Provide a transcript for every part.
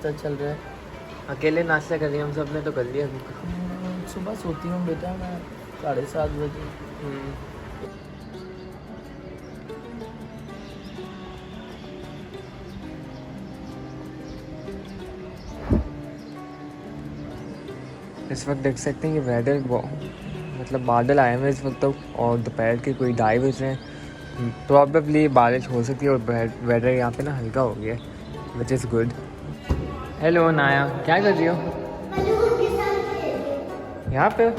नाश्ता चल रहा है। अकेले नाश्ता कर लिया हम सब ने तो कर लिया। सुबह सोती हूँ बेटा मैं 7:30 बजे। इस वक्त देख सकते हैं कि वेदर मतलब बादल आए हुए इस वक्त तो, और दोपहर के कोई 2:30 बज रहे हैं। प्रॉबेबली बारिश हो सकती है और वेदर यहाँ पे ना हल्का हो गया है, विच इज़ गुड। हेलो नाया, क्या कर रही हो यहाँ पे?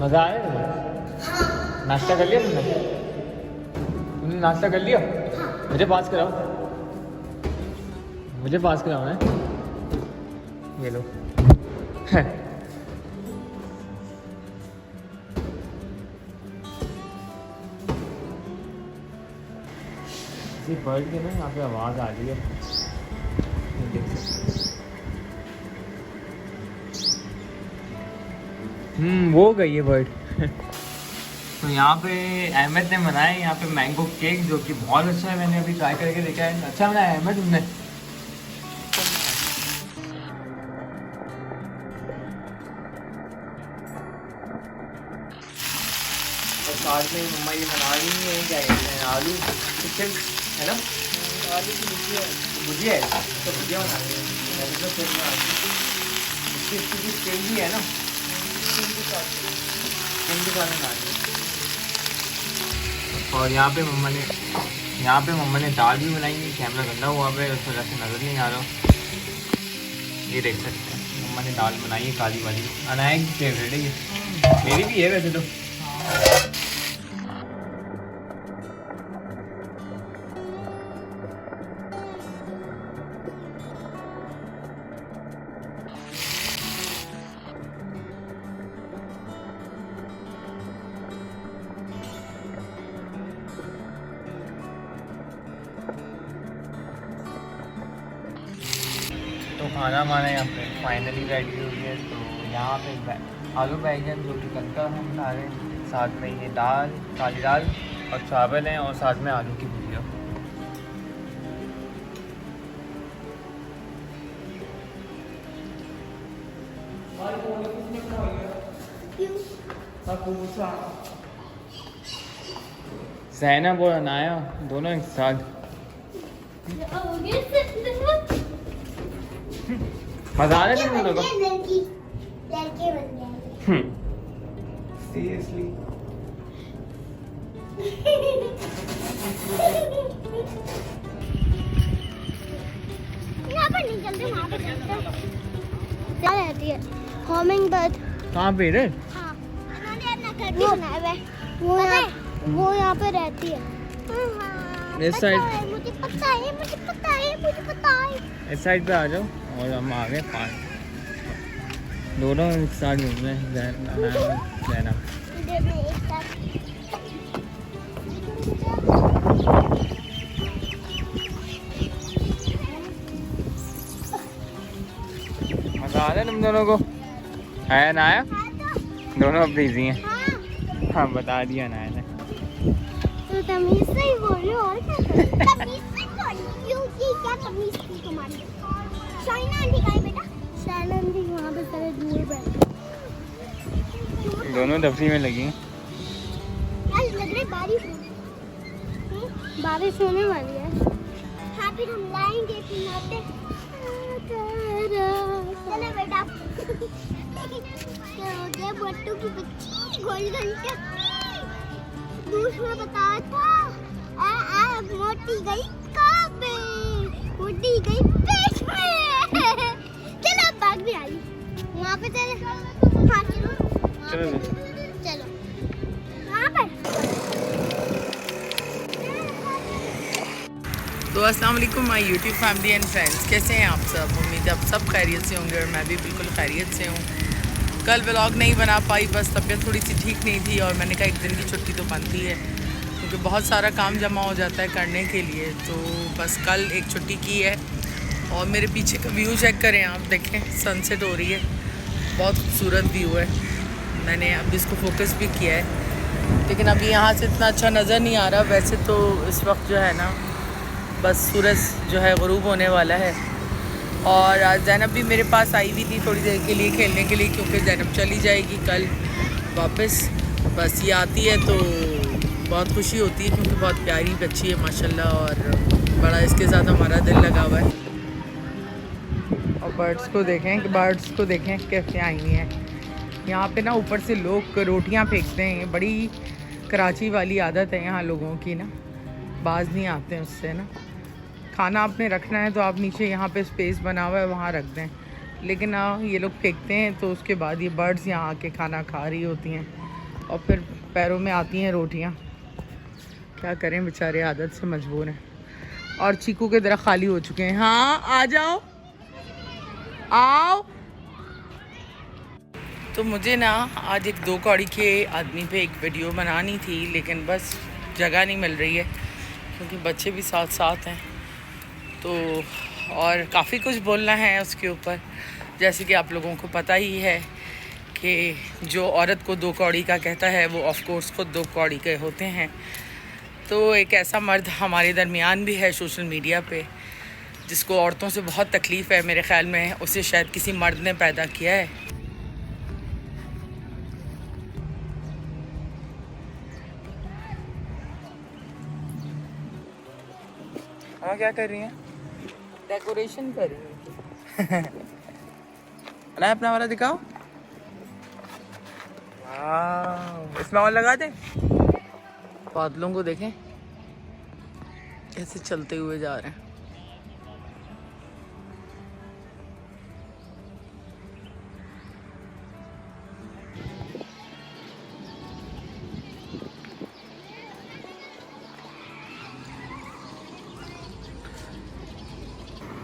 मज़ा आया? नाश्ता कर लिया तुमने नाश्ता कर लिया? मुझे पास कराओ, मुझे पास कराओ ना। ये लो। किसी बर्ड की ना यहाँ पे आवाज़ आ रही है, देख सकते। वो गई है बर्ड। तो यहाँ पे अहमद ने बनाया है यहाँ पे मैंगो केक, जो कि बहुत अच्छा है। मैंने अभी ट्राई करके देखा है, अच्छा बनाया है अहमद तुमने। और साथ में मम्मा ये बना रही है, क्या कहते हैं, आलू चिकन है ना, आलू की भुजिया है तो भुजिया बना रही है। मैंने तो फिर इसकी स्किन भी है ना, स्किन के साथ बना रही है। और यहाँ पे मम्मा ने दाल भी बनाई है। कैमरा गंदा हुआ पे उस वजह से नज़र नहीं आ रहा। ये देख सकते हैं मम्मा ने दाल बनाई है काली वाली। अनाया की फेवरेट है ये, मेरी भी है वैसे तो। तो खाना हमारा यहाँ पे फाइनली रेडी हो गया। तो यहाँ पे आलू बैंगन जो कि कल का हम बना रहे हैं, साथ में ये दाल, काली दाल और चावल हैं, और साथ में आलू की भुजिया। ज़ैनब और अनाया दोनों एक साथ। मजा आ रहा है तुम लोगों को? लड़के बन गए। सीरियसली? यहाँ पर नहीं चलते, वहाँ पर चलते। क्या रहती है? Humming bird. कहाँ पे रे? हाँ, उन्होंने अपना घर भी बनाया हुआ है। वो यहाँ पे रहती है। हाँ, इस साइड? मुझे पता है। इस साइड पे आ जाओ। और हम आ गए पास, दोनों एक साथ घूम रहे हैं। ज़ैनब मज़ा आ रहा है तुम दोनों को? है नाया? दोनों अब बिजी हैं। हाँ बता दिया नाया ने। तो तमीज़ से ही बोल रही हो, और क्या तमीज़ से बोल रही हो? क्या तमीज़ थी तुम्हारी? शाइना आंटी का है बेटा। शाइना आंटी वहाँ पे सारे दूर बैठे। दोनों दफी में लगी हैं। यार लग रहा है बारिश होने वाली है। हाँ फिर हम लाएंगे पिनाते। चलो बेटा। ये बट्टू की बच्ची गोल्डन टक्की दूसरा बताया था। मोटी गई कहाँ पे? मोटी गई पेट में। चलो अब भाग भी आई वहाँ पे। चले हाँ चलो वहाँ पर। तो अस्सलाम वालेकुम my YouTube family and friends, कैसे हैं आप सब? उम्मीद है आप सब खैरियत से होंगे और मैं भी बिल्कुल खैरियत से हूँ। कल व्लॉग नहीं बना पाई, बस तबीयत थोड़ी सी ठीक नहीं थी और मैंने कहा एक दिन की छुट्टी तो बनती है, क्योंकि बहुत सारा काम जमा हो जाता है करने के लिए। तो बस कल एक छुट्टी की है। और मेरे पीछे का व्यू चेक करें आप, देखें सनसेट हो रही है, बहुत खूबसूरत व्यू है। मैंने अब इसको फोकस भी किया है लेकिन अभी यहाँ से इतना अच्छा नज़र नहीं आ रहा। वैसे तो इस वक्त जो है ना बस सूरज जो है ग़ुरूब होने वाला है। और आज ज़ैनब भी मेरे पास आई हुई थी थोड़ी देर के लिए खेलने के लिए, क्योंकि ज़ैनब चली जाएगी कल वापस। बस ये आती है तो बहुत खुशी होती है, क्योंकि बहुत प्यारी बच्ची है माशाल्लाह, और बड़ा इसके साथ हमारा दिल लगा हुआ है। और बर्ड्स को देखें कैसे आई हुई हैं। यहाँ पे ना ऊपर से लोग रोटियाँ फेंकते हैं, बड़ी कराची वाली आदत है यहाँ लोगों की ना, बाज नहीं आते हैं उससे ना। खाना आपने रखना है तो आप नीचे यहाँ पे स्पेस बना हुआ है वहाँ रख दें, लेकिन ये लोग फेंकते हैं तो उसके बाद ये बर्ड्स यहाँ आके खाना खा रही होती हैं और फिर पैरों में आती हैं रोटियाँ। क्या करें बेचारे, आदत से मजबूर हैं। और चीकू के दरख्त खाली हो चुके हैं। हाँ आ जाओ आओ। तो मुझे ना आज एक 2 कौड़ी के आदमी पे एक वीडियो बनानी थी, लेकिन बस जगह नहीं मिल रही है, क्योंकि बच्चे भी साथ साथ हैं तो, और काफ़ी कुछ बोलना है उसके ऊपर। जैसे कि आप लोगों को पता ही है कि जो औरत को 2 कौड़ी का कहता है वो ऑफ कोर्स खुद 2 कौड़ी के होते हैं। तो एक ऐसा मर्द हमारे दरमियान भी है सोशल मीडिया पे, जिसको औरतों से बहुत तकलीफ़ है। मेरे ख़्याल में उसे शायद किसी मर्द ने पैदा किया है। हाँ क्या कर रही हैं? डेकोरेशन कर रही हैं। अला अपना वाला दिखाओ। वाह, इसमें और लगा दें। बादलों को देखें कैसे चलते हुए जा रहे हैं।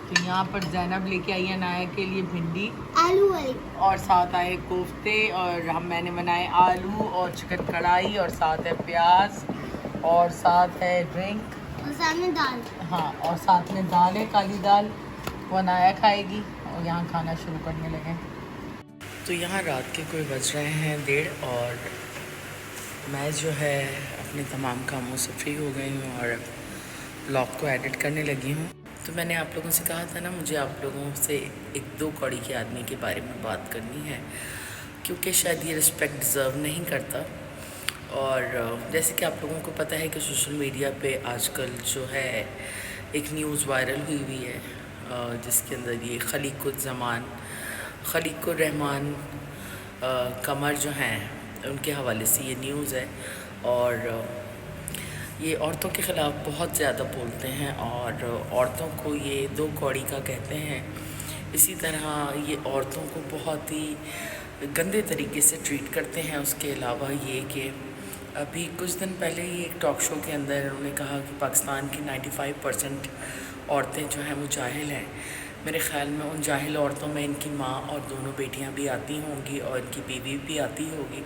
तो यहाँ पर ज़ैनब लेके आई है नाया के लिए भिंडी आलू वाली, और साथ आए कोफ्ते, और मैंने बनाए आलू और चिकन कढ़ाई, और साथ है प्याज, और साथ है ड्रिंक, और सामने दाल। हाँ, और साथ में दाल है, काली दाल, वो नाया खाएगी। और यहाँ खाना शुरू करने लगे। तो यहाँ रात के कोई बज रहे हैं 1:30, और मैं जो है अपने तमाम कामों से फ्री हो गई हूँ और ब्लॉग को एडिट करने लगी हूँ। तो मैंने आप लोगों से कहा था ना, मुझे आप लोगों से एक 2 कौड़ी के आदमी के बारे में बात करनी है, क्योंकि शायद ये रिस्पेक्ट डिज़र्व नहीं करता। और जैसे कि आप लोगों को पता है कि सोशल मीडिया पे आजकल जो है एक न्यूज़ वायरल हुई है, जिसके अंदर ये खलीकुर रहमान कमर जो हैं उनके हवाले से ये न्यूज़ है। और ये औरतों के ख़िलाफ़ बहुत ज़्यादा बोलते हैं और औरतों को ये 2 कौड़ी का कहते हैं। इसी तरह ये औरतों को बहुत ही गंदे तरीके से ट्रीट करते हैं। उसके अलावा ये कि अभी कुछ दिन पहले ही एक टॉक शो के अंदर उन्होंने कहा कि पाकिस्तान की 95% औरतें जो हैं वो जाहिल हैं। मेरे ख़्याल में उन जाहिल औरतों में इनकी माँ और दोनों बेटियाँ भी आती होंगी और इनकी बीवी भी आती होगी।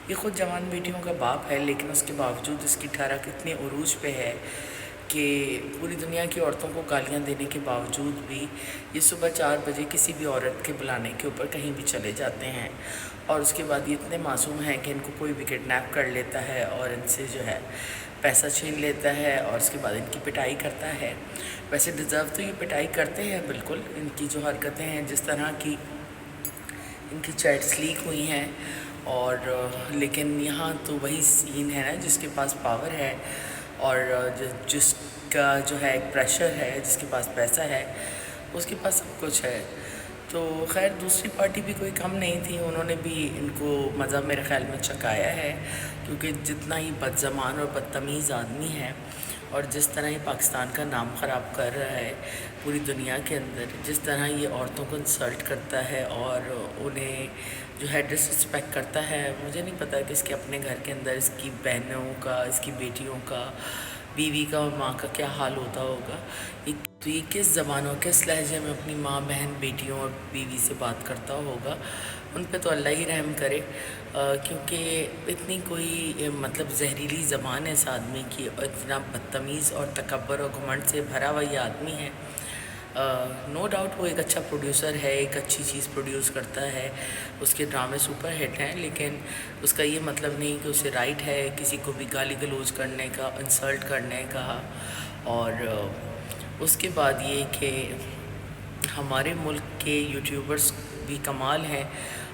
ये ख़ुद जवान बेटियों का बाप है, लेकिन उसके बावजूद इसकी ठहरक इतने उरूज पे है कि पूरी दुनिया की औरतों को गालियां देने के बावजूद भी ये सुबह 4 बजे किसी भी औरत के बुलाने के ऊपर कहीं भी चले जाते हैं। और उसके बाद ये इतने मासूम हैं कि इनको कोई भी किडनैप कर लेता है और इनसे जो है पैसा छीन लेता है और उसके बाद इनकी पिटाई करता है। वैसे डिज़र्व तो ये पिटाई करते हैं बिल्कुल, इनकी जो हरकतें हैं, जिस तरह की इनकी चैट्स लीक हुई हैं। और लेकिन यहाँ तो वही सीन है ना, जिसके पास पावर है और जिसका जो है एक प्रेशर है, जिसके पास पैसा है, उसके पास सब कुछ है। तो खैर दूसरी पार्टी भी कोई कम नहीं थी, उन्होंने भी इनको मज़ा मेरे ख़्याल में चकाया है, क्योंकि जितना ही बदज़बान और बदतमीज़ आदमी है और जिस तरह ये पाकिस्तान का नाम ख़राब कर रहा है पूरी दुनिया के अंदर, जिस तरह ये औरतों को इंसल्ट करता है और उन्हें जो है डिसरिस्पेक्ट करता है, मुझे नहीं पता कि इसके अपने घर के अंदर इसकी बहनों का, इसकी बेटियों का, बीवी का और माँ का क्या हाल होता होगा। तो ये किस ज़बान और किस लहजे में अपनी माँ, बहन, बेटियों और बीवी से बात करता होगा। उन पे तो अल्लाह ही रहम करे, क्योंकि इतनी कोई मतलब जहरीली ज़बान है इस आदमी की और इतना बदतमीज़ और तकब्बर और घमंड से भरा हुआ ये आदमी है। नो डाउट वो एक अच्छा प्रोड्यूसर है, एक अच्छी चीज़ प्रोड्यूस करता है, उसके ड्रामे सुपर हिट हैं, लेकिन उसका ये मतलब नहीं कि उसे राइट है किसी को भी गाली गलौज करने का, इंसल्ट करने का। और उसके बाद ये कि हमारे मुल्क के यूट्यूबर्स भी कमाल हैं,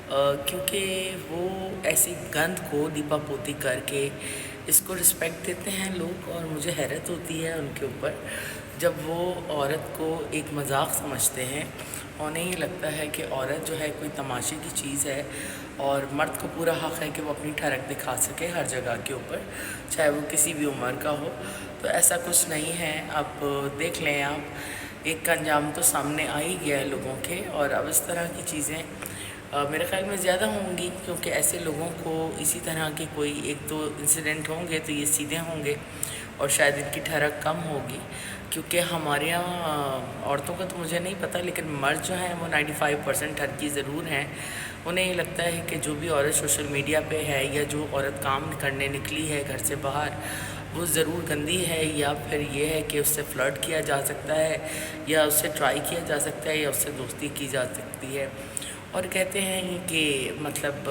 क्योंकि वो ऐसी गंद को दीपा पोती करके इसको रिस्पेक्ट देते हैं लोग। और मुझे हैरत होती है उनके ऊपर जब वो औरत को एक मजाक समझते हैं। उन्हें ये लगता है कि औरत जो है कोई तमाशे की चीज़ है और मर्द को पूरा हक़ है कि वो अपनी ठरक दिखा सके हर जगह के ऊपर, चाहे वो किसी भी उम्र का हो। तो ऐसा कुछ नहीं है। अब देख लें आप, एक का अंजाम तो सामने आ ही गया है लोगों के, और अब इस तरह की चीज़ें मेरे ख़्याल में ज़्यादा होंगी, क्योंकि ऐसे लोगों को इसी तरह के कोई एक दो इंसिडेंट होंगे तो ये सीधे होंगे और शायद इनकी ठरक कम होगी। क्योंकि हमारे यहाँ औरतों का तो मुझे नहीं पता, लेकिन मर्द जो हैं वो 95% ठरकी ज़रूर हैं। उन्हें ये लगता है कि जो भी औरत सोशल मीडिया पे है या जो औरत काम करने निकली है घर से बाहर, वो ज़रूर गंदी है, या फिर ये है कि उससे फ्लर्ट किया जा सकता है, या उससे ट्राई किया जा सकता है, या उससे दोस्ती की जा सकती है। और कहते हैं कि मतलब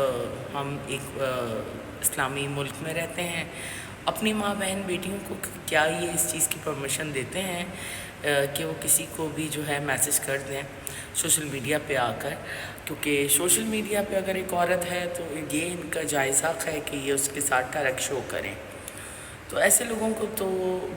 हम एक इस्लामी मुल्क में रहते हैं, अपनी माँ बहन बेटियों को क्या ये इस चीज़ की परमिशन देते हैं कि वो किसी को भी जो है मैसेज कर दें सोशल मीडिया पे आकर। क्योंकि सोशल मीडिया पे अगर एक औरत है तो ये इनका जायज़ हक़ है कि ये उसके साथ ठरक शो करें। तो ऐसे लोगों को तो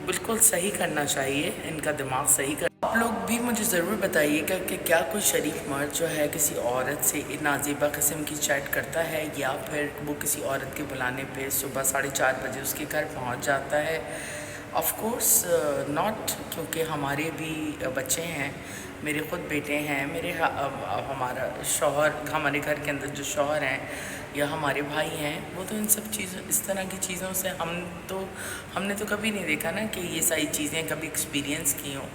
बिल्कुल सही करना चाहिए, इनका दिमाग सही कर। आप लोग भी मुझे ज़रूर बताइएगा कि क्या कोई शरीफ मर्द जो है किसी औरत से नाज़ेबा किस्म की चैट करता है, या फिर वो किसी औरत के बुलाने पे सुबह 4:30 बजे उसके घर पहुंच जाता है। ऑफ़ कोर्स नॉट, क्योंकि हमारे भी बच्चे हैं, मेरे ख़ुद बेटे हैं, हमारा शौहर, हमारे घर के अंदर जो शौहर हैं या हमारे भाई हैं, वो तो इन सब चीज़ों, इस तरह की चीज़ों से हमने तो कभी नहीं देखा ना कि ये सारी चीज़ें कभी एक्सपीरियंस की हों।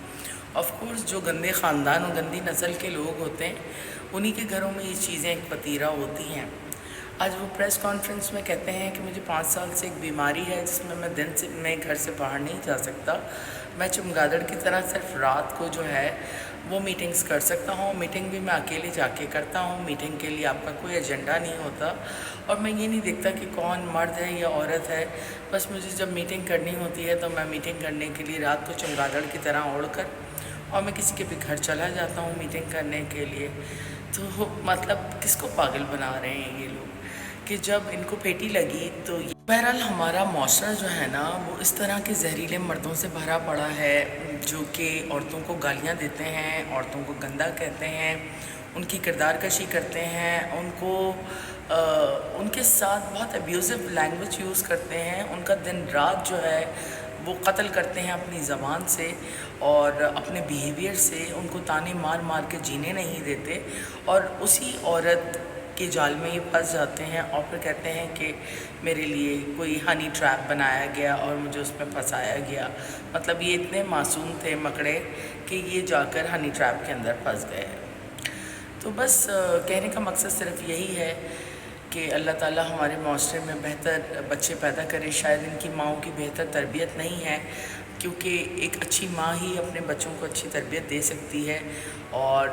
ऑफ़ कोर्स जो गंदे ख़ानदान और गंदी नस्ल के लोग होते हैं, उन्हीं के घरों में ये चीज़ें एक पतीरा होती हैं। आज वो प्रेस कॉन्फ्रेंस में कहते हैं कि मुझे 5 साल से एक बीमारी है जिसमें मैं घर से बाहर नहीं जा सकता। मैं चमगादड़ की तरह सिर्फ रात को जो है वो मीटिंग्स कर सकता हूँ। मीटिंग भी मैं अकेले जाके करता हूँ। मीटिंग के लिए आपका कोई एजेंडा नहीं होता, और मैं ये नहीं देखता कि कौन मर्द है या औरत है। बस मुझे जब मीटिंग करनी होती है तो मैं मीटिंग करने के लिए रात को चमगादड़ की तरह उड़ कर और मैं किसी के भी घर चला जाता हूँ मीटिंग करने के लिए। तो मतलब किसको पागल बना रहे हैं ये लोग कि जब इनको पेटी लगी तो। बहरहाल हमारा माशरा जो है ना, वो इस तरह के जहरीले मर्दों से भरा पड़ा है जो कि औरतों को गालियाँ देते हैं, औरतों को गंदा कहते हैं, उनकी किरदार कशी करते हैं, उनके साथ बहुत अब्यूज़िव लैंग्वेज यूज़ करते हैं, उनका दिन रात जो है वो कत्ल करते हैं अपनी ज़बान से और अपने बिहेवियर से। उनको ताने मार मार के जीने नहीं देते, और उसी औरत के जाल में ये फंस जाते हैं और फिर कहते हैं कि मेरे लिए कोई हनी ट्रैप बनाया गया और मुझे उसमें फंसाया गया। मतलब ये इतने मासूम थे मकड़े कि ये जाकर हनी ट्रैप के अंदर फंस गए। तो बस कहने का मकसद सिर्फ यही है कि अल्लाह ताला हमारे माशरे में बेहतर बच्चे पैदा करे। शायद इनकी माँओं की बेहतर तरबियत नहीं है, क्योंकि एक अच्छी माँ ही अपने बच्चों को अच्छी तरबियत दे सकती है। और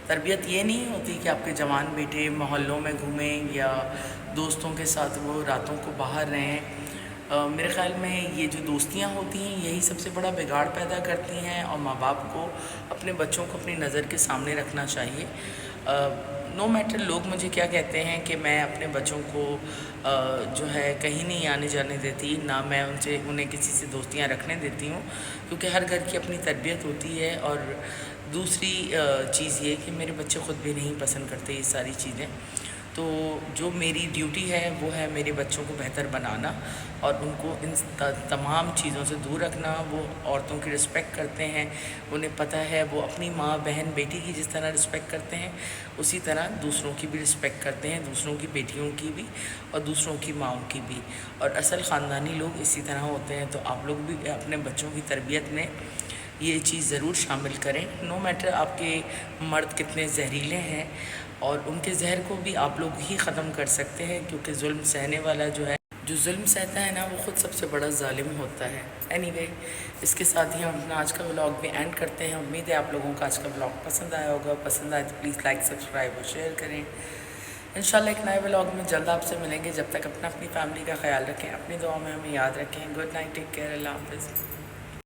तरबियत ये नहीं होती कि आपके जवान बेटे मोहल्लों में घूमें या दोस्तों के साथ वो रातों को बाहर रहें। मेरे ख़्याल में ये जो दोस्तियाँ होती हैं यही सबसे बड़ा बिगाड़ पैदा करती हैं, और माँ बाप को अपने बच्चों को अपनी नज़र के सामने रखना चाहिए। नो मैटर लोग मुझे क्या कहते हैं कि मैं अपने बच्चों को जो है कहीं नहीं आने जाने देती, ना मैं उन्हें किसी से दोस्तियाँ रखने देती हूँ, क्योंकि हर घर की अपनी तरबियत होती है। और दूसरी चीज़ ये कि मेरे बच्चे ख़ुद भी नहीं पसंद करते ये सारी चीज़ें। तो जो मेरी ड्यूटी है वो है मेरे बच्चों को बेहतर बनाना और उनको इन तमाम चीज़ों से दूर रखना। वो औरतों की रिस्पेक्ट करते हैं, उन्हें पता है वो अपनी माँ बहन बेटी की जिस तरह रिस्पेक्ट करते हैं उसी तरह दूसरों की भी रिस्पेक्ट करते हैं, दूसरों की बेटियों की भी और दूसरों की माँओं की भी। और असल ख़ानदानी लोग इसी तरह होते हैं। तो आप लोग भी अपने बच्चों की तरबियत में ये चीज़ ज़रूर शामिल करें। नो मैटर आपके मर्द कितने जहरीले हैं, और उनके जहर को भी आप लोग ही ख़त्म कर सकते हैं, क्योंकि जुल्म सहने वाला जो है जो जुल्म सहता है ना वो ख़ुद सबसे बड़ा जालिम होता है। एनीवे, इसके साथ ही हम अपना आज का व्लॉग भी एंड करते हैं। उम्मीद है आप लोगों को आज का व्लॉग पसंद आया होगा। पसंद आए तो प्लीज़ लाइक, सब्सक्राइब और शेयर करें। इंशाल्लाह एक नए व्लॉग में जल्द आपसे मिलेंगे। जब तक अपनी फैमिली का ख्याल रखें, अपनी दुआ में हमें याद रखें। गुड नाइट, टेक केयर, अल्लाह हाफ़िज़।